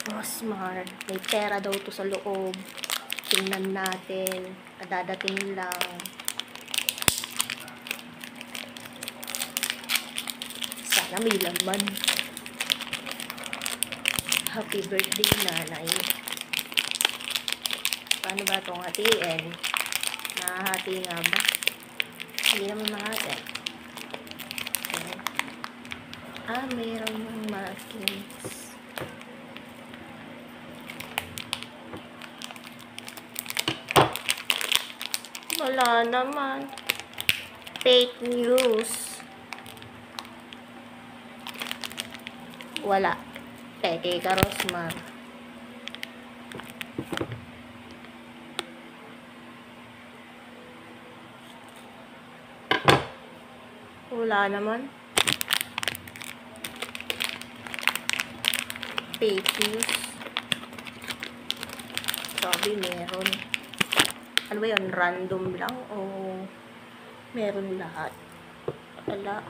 Rosmar, may pera daw to sa loob. Tingnan natin. Dadating lang. Sana may laman. Happy birthday, nanay. Paano ba itong hatiin? Nahahati nga ba? Hindi naman mahati. Okay. Mayroon ng markings. Wala naman. Fake news. Wala. Peke ka, Rosmar. Wala naman. Fake news. Sabi meron. Ano ba yun? Random lang o meron lahat? Wala.